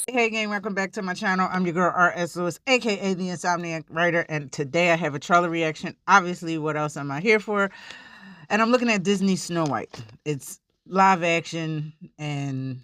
Hey gang, welcome back to my channel. I'm your girl R.S. Lewis, aka the Insomniac Writer, and today I have a trailer reaction. Obviously, what else am I here for? And I'm looking at Disney's Snow White. It's live action and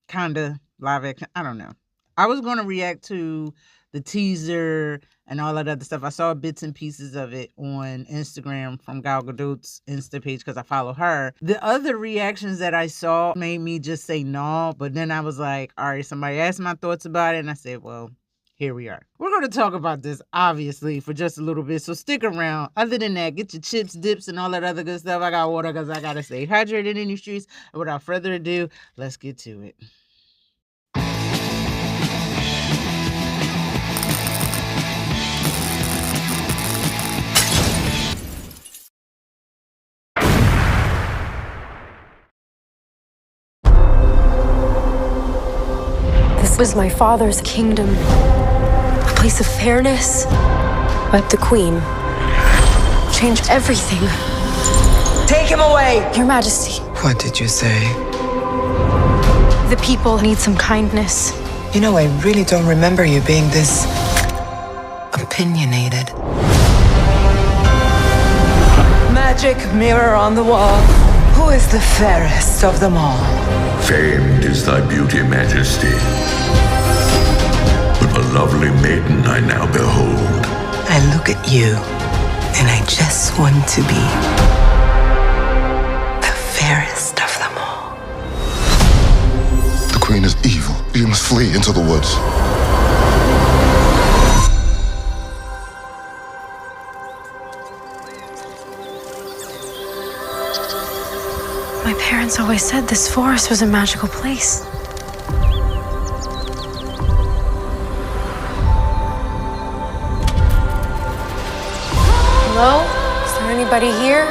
kinda live action. I don't know. I was going to react to the teaser and all that other stuff. I saw bits and pieces of it on Instagram from Gal Gadot's Insta page because I follow her. The other reactions that I saw made me just say no, but then I was like, all right, somebody asked my thoughts about it, and I said, well, here we are. We're going to talk about this, obviously, for just a little bit, so stick around. Other than that, get your chips, dips, and all that other good stuff. I got water because I got to stay hydrated in these streets. And without further ado, let's get to it. This was my father's kingdom, a place of fairness. But the Queen changed everything. Take him away! Your Majesty, What did you say? the people need some kindness. You know, I really don't remember you being this opinionated. Magic mirror on the wall. Who is the fairest of them all? Famed is thy beauty, Majesty. But a lovely maiden I now behold. I look at you, and I just want to be the fairest of them all. The Queen is evil. You must flee into the woods. My parents always said this forest was a magical place. Hello? Is there anybody here?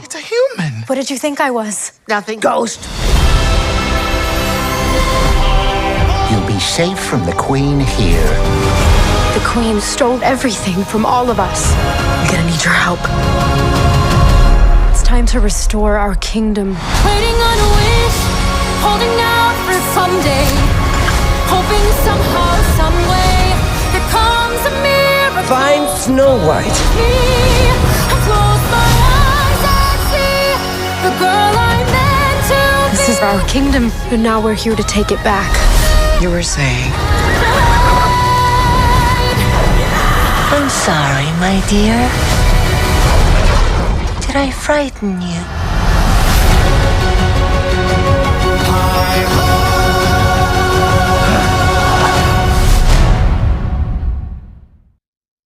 It's a human. What did you think I was? Nothing. Ghost. You'll be safe from the Queen here. The Queen stole everything from all of us. I'm gonna need your help. It's time to restore our kingdom. Waiting on a wish, holding out for someday, hoping somehow, some way, there comes a miracle. Find Snow White. I close my eyes and see the girl I meant to be. This is our kingdom, and now we're here to take it back. You were saying. I'm sorry, my dear. Did I frighten you?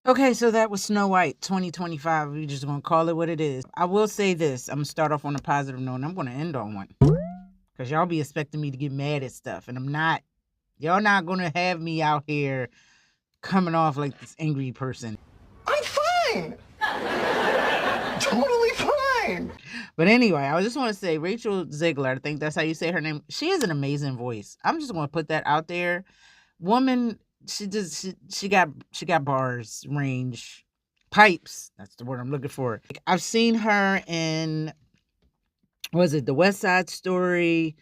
Okay, so that was Snow White 2025. We're just going to call it what it is. I will say this. I'm going to start off on a positive note, and I'm going to end on one. Because y'all be expecting me to get mad at stuff, and I'm not. Y'all not going to have me out here coming off like this angry person. I'm fine. Totally fine. But anyway, I just want to say Rachel Zegler, I think that's how you say her name. She has an amazing voice. I'm just going to put that out there. Woman, she got bars, range, pipes. That's the word I'm looking for. I've seen her in, was it The West Side Story?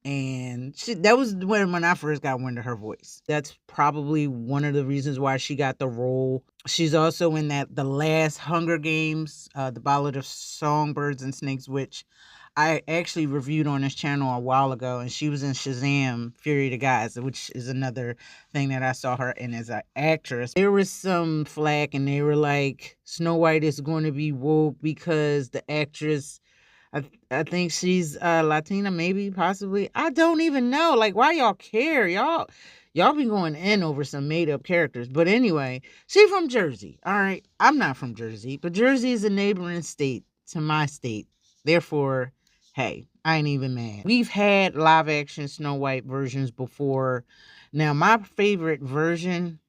And that was when I first got wind of her voice. That's probably one of the reasons why she got the role. She's also in the last Hunger Games, The Ballad of Songbirds and Snakes, which I actually reviewed on this channel a while ago. And she was in Shazam! Fury of the Gods, which is another thing that I saw her in as an actress. There was some flack, and they were like, Snow White is going to be woke because the actress, I think she's Latina, maybe, possibly. I don't even know. Like, why y'all care? Y'all be going in over some made-up characters. But anyway, she from Jersey, all right? I'm not from Jersey, but Jersey is a neighboring state to my state. Therefore, hey, I ain't even mad. We've had live-action Snow White versions before. Now, my favorite version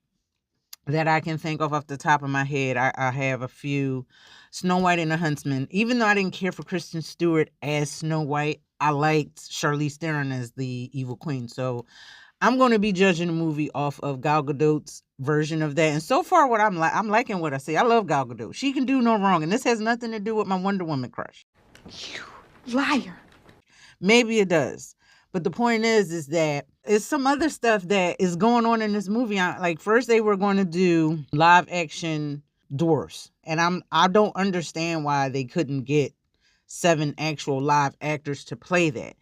that I can think of off the top of my head, I have a few. Snow White and the Huntsman. Even though I didn't care for Kristen Stewart as Snow White, I liked Charlize Theron as the evil queen. So I'm going to be judging the movie off of Gal Gadot's version of that. And so far, what I'm liking what I see. I love Gal Gadot. She can do no wrong. And this has nothing to do with my Wonder Woman crush. You liar. Maybe it does. But the point is that it's some other stuff that is going on in this movie. Like first they were going to do live action dwarfs. And I don't understand why they couldn't get 7 actual live actors to play that.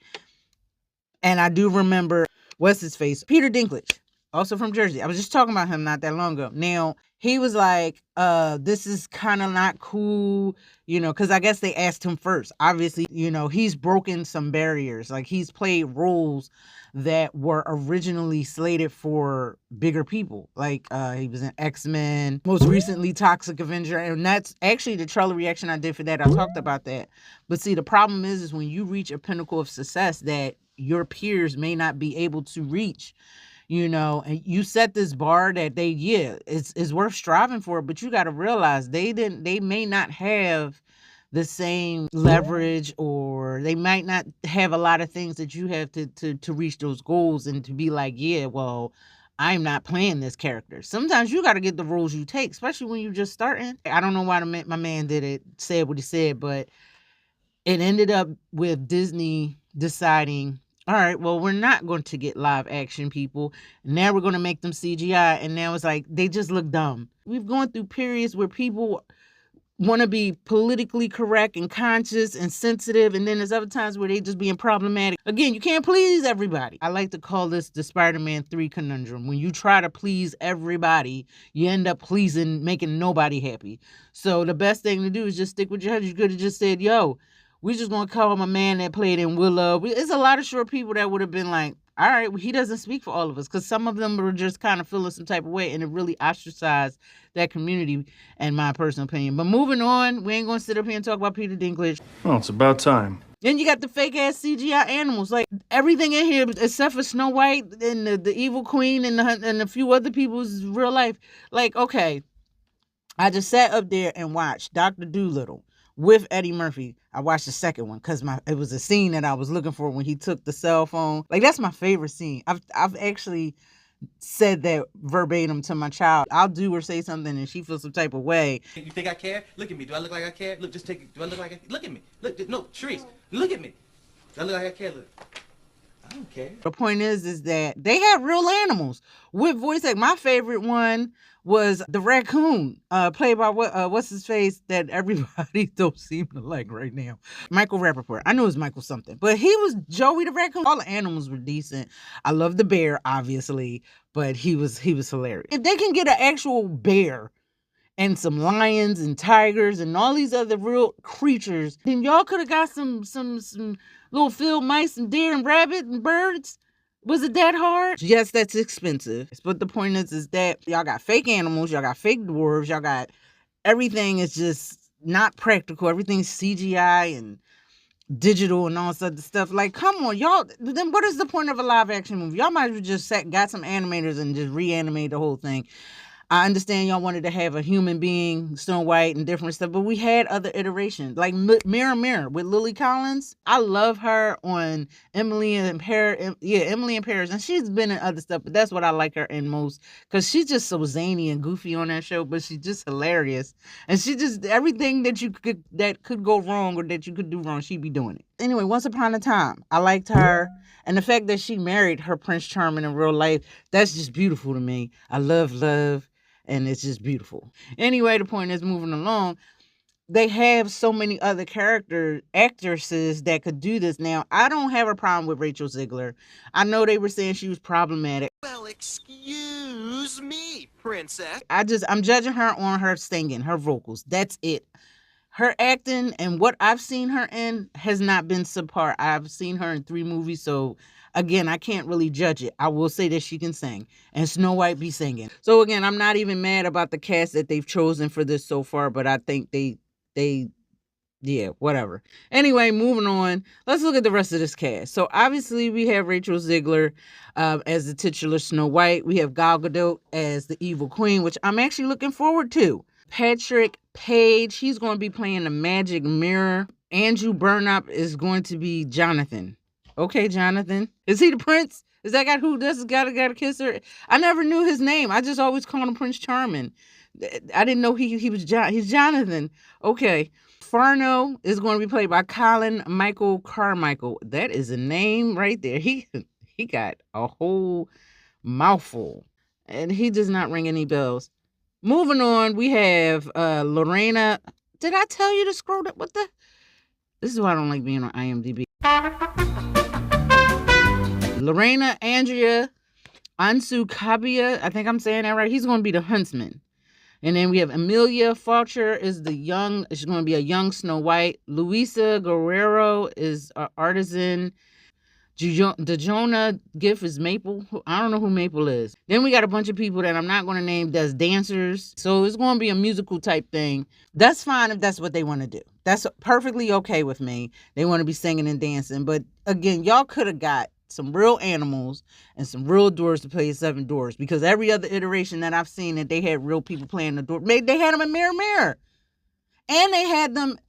And I do remember, what's his face? Peter Dinklage, also from Jersey. I was just talking about him not that long ago. Now, he was like, this is kind of not cool, because I guess they asked him first. Obviously, he's broken some barriers. Like, he's played roles that were originally slated for bigger people. Like, he was in X-Men, most recently Toxic Avenger. And that's actually the trailer reaction I did for that. I talked about that. But see, the problem is when you reach a pinnacle of success that your peers may not be able to reach, and you set this bar that it's worth striving for, but you got to realize they may not have the same leverage, or they might not have a lot of things that you have to reach those goals, and to be like, yeah, well, I'm not playing this character. Sometimes you got to get the roles you take, especially when you're just starting. I don't know why my man said what he said, but it ended up with Disney deciding, all right, well, we're not going to get live action people. Now we're going to make them CGI. And now it's like, they just look dumb. We've gone through periods where people want to be politically correct and conscious and sensitive. And then there's other times where they just being problematic. Again, you can't please everybody. I like to call this the Spider-Man 3 conundrum. When you try to please everybody, you end up making nobody happy. So the best thing to do is just stick with your head. You could have just said, yo, we just going to call him a man that played in Willow. There's a lot of short people that would have been like, all right, well, he doesn't speak for all of us, because some of them were just kind of feeling some type of way, and it really ostracized that community, in my personal opinion. But moving on, we ain't going to sit up here and talk about Peter Dinklage. Well, it's about time. Then you got the fake-ass CGI animals. Like, everything in here, except for Snow White and the evil queen and a few other people's real life. Like, okay, I just sat up there and watched Dr. Dolittle with Eddie Murphy. I watched the second one because it was a scene that I was looking for when he took the cell phone. Like, that's my favorite scene. I've actually said that verbatim to my child. I'll do or say something and she feels some type of way. You think I care? Look at me. Do I look like I care? Look, just take it. Do I look like I care? Look at me. Look, no, Sharice, look at me. Do I look like I care? Look. I don't care. The point is that they have real animals with voice acting. My favorite one was the raccoon, played by what's his face that everybody don't seem to like right now, Michael Rappaport. I knew it was Michael something, but he was Joey the raccoon. All the animals were decent. I love the bear, obviously, but he was hilarious. If they can get an actual bear and some lions and tigers and all these other real creatures, then y'all could have got some little field mice and deer and rabbit and birds. Was it that hard? Yes, that's expensive. But the point is that y'all got fake animals, y'all got fake dwarves, y'all got everything is just not practical. Everything's CGI and digital and all this other stuff. Like, come on, y'all. Then what is the point of a live action movie? Y'all might as well just got some animators and just reanimate the whole thing. I understand y'all wanted to have a human being, Snow White, and different stuff, but we had other iterations, like Mirror Mirror with Lily Collins. I love her on Emily in Paris. Yeah, Emily in Paris, and she's been in other stuff, but that's what I like her in most, because she's just so zany and goofy on that show, but she's just hilarious, and she just everything that could go wrong or that you could do wrong, she'd be doing it. Anyway, Once Upon a Time, I liked her, and the fact that she married her Prince Charming in real life, that's just beautiful to me. I love. And it's just beautiful. Anyway, the point is, moving along, they have so many other actresses that could do this. Now, I don't have a problem with Rachel Zegler. I know they were saying she was problematic. Well, excuse me, princess. I'm judging her on her singing, her vocals. That's it. Her acting and what I've seen her in has not been subpar. I've seen her in 3 movies, so again, I can't really judge it. I will say that she can sing, and Snow White be singing. So again, I'm not even mad about the cast that they've chosen for this so far, but I think yeah, whatever. Anyway, moving on. Let's look at the rest of this cast. So obviously we have Rachel Zegler as the titular Snow White. We have Gal Gadot as the evil queen, which I'm actually looking forward to. Patrick Page, he's going to be playing the magic mirror. Andrew Burnap is going to be Jonathan. Okay, Jonathan. Is he the prince? Is that guy who does gotta kiss her? I never knew his name. I just always called him Prince Charming. I didn't know he was he's Jonathan. Okay. Farno is going to be played by Colin Michael Carmichael. That is a name right there. He got a whole mouthful. And he does not ring any bells. Moving on, we have Lorena. Did I tell you to scroll up? What the? This is why I don't like being on IMDb. Lorena Andrea Ansu Kabia. I think I'm saying that right. He's going to be the huntsman. And then we have Amelia Fulcher she's going to be a young Snow White. Luisa Guerrero is an artisan. Dejona Giff is Maple. I don't know who Maple is. Then we got a bunch of people that I'm not going to name that's dancers. So it's going to be a musical type thing. That's fine if that's what they want to do. That's perfectly okay with me. They want to be singing and dancing. But again, y'all could have got some real animals and some real dwarves to play Seven Dwarfs, because every other iteration that I've seen that they had real people playing the dwarf, they had them in Mirror. And they had them,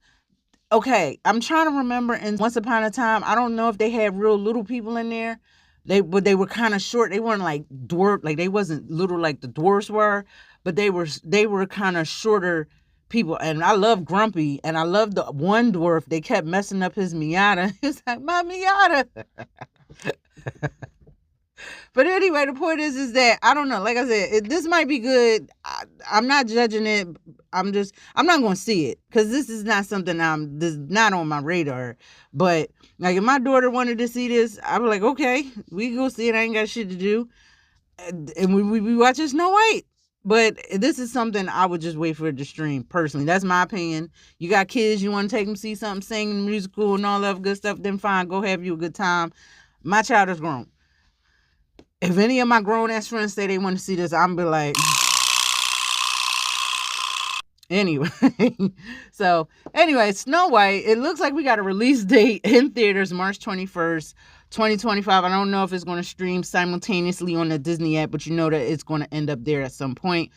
okay, I'm trying to remember in Once Upon a Time, I don't know if they had real little people in there. They were kind of short. They weren't like dwarf, like they wasn't little like the dwarfs were, but they were kind of shorter people. And I love Grumpy, and I love the one dwarf. They kept messing up his Miata. It's like, my Miata. But anyway, the point is that I don't know. Like I said, this might be good. I'm not judging it. I'm not going to see it because this is not something this is not on my radar. But like if my daughter wanted to see this, I'd be like, okay, we can go see it. I ain't got shit to do, and we watching Snow White. But this is something I would just wait for it to stream. Personally, that's my opinion. You got kids, you want to take them see something, sing musical and all that good stuff, then fine, go have you a good time. My child is grown. If any of my grown-ass friends say they want to see this, I'm be like... Anyway. So, anyway, Snow White. It looks like we got a release date in theaters March 21st, 2025. I don't know if it's going to stream simultaneously on the Disney app, but you know that it's going to end up there at some point.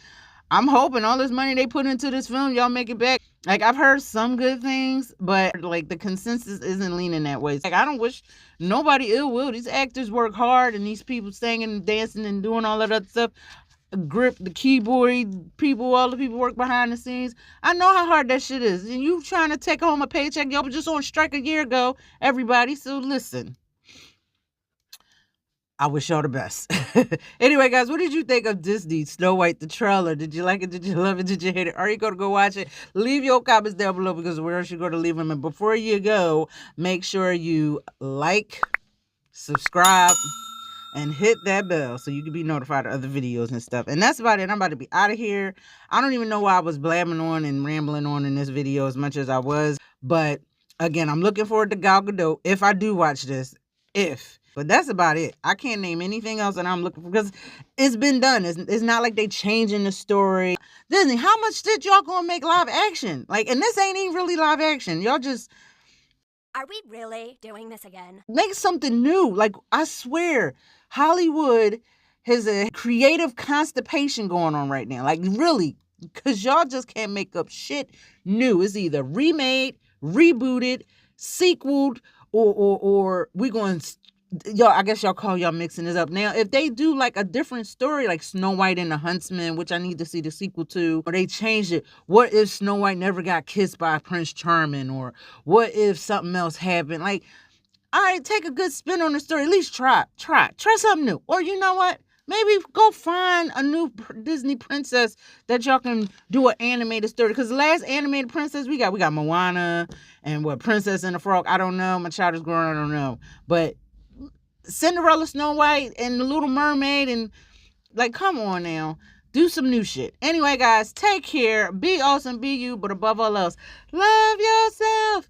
I'm hoping all this money they put into this film, y'all make it back. Like, I've heard some good things, but, like, the consensus isn't leaning that way. Like, I don't wish nobody ill will. These actors work hard, and these people singing and dancing and doing all that other stuff. Grip, the keyboard people, all the people work behind the scenes. I know how hard that shit is. And you trying to take home a paycheck. Y'all were just on strike a year ago, everybody. So, listen. I wish y'all the best. Anyway, guys, what did you think of Disney Snow White, the trailer? Did you like it? Did you love it? Did you hate it? Are you going to go watch it? Leave your comments down below because where else you going to leave them. And before you go, make sure you like, subscribe, and hit that bell so you can be notified of other videos and stuff. And that's about it. I'm about to be out of here. I don't even know why I was blabbing on and rambling on in this video as much as I was. But again, I'm looking forward to Gal Gadot if I do watch this. But that's about it. I can't name anything else that I'm looking for because it's been done. It's not like they changing the story. Disney, how much did y'all gonna make live action? Like, and this ain't even really live action. Y'all just... Are we really doing this again? Make something new. Like, I swear, Hollywood has a creative constipation going on right now. Like, really. Because y'all just can't make up shit new. It's either remade, rebooted, sequeled, or we going... Y'all, I guess y'all call y'all mixing this up. Now, if they do like a different story, like Snow White and the Huntsman, which I need to see the sequel to, or they changed it, what if Snow White never got kissed by Prince Charming, or what if something else happened? Like, all right, take a good spin on the story. At least try something new. Or you know what? Maybe go find a new Disney princess that y'all can do an animated story. Because the last animated princess we got Moana and what, Princess and the Frog. I don't know. My child is growing. I don't know. But Cinderella, Snow White, and the Little Mermaid, and like, come on now, do some new shit. Anyway, guys, take care, be awesome, be you, but above all else, love yourself,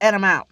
and I'm out.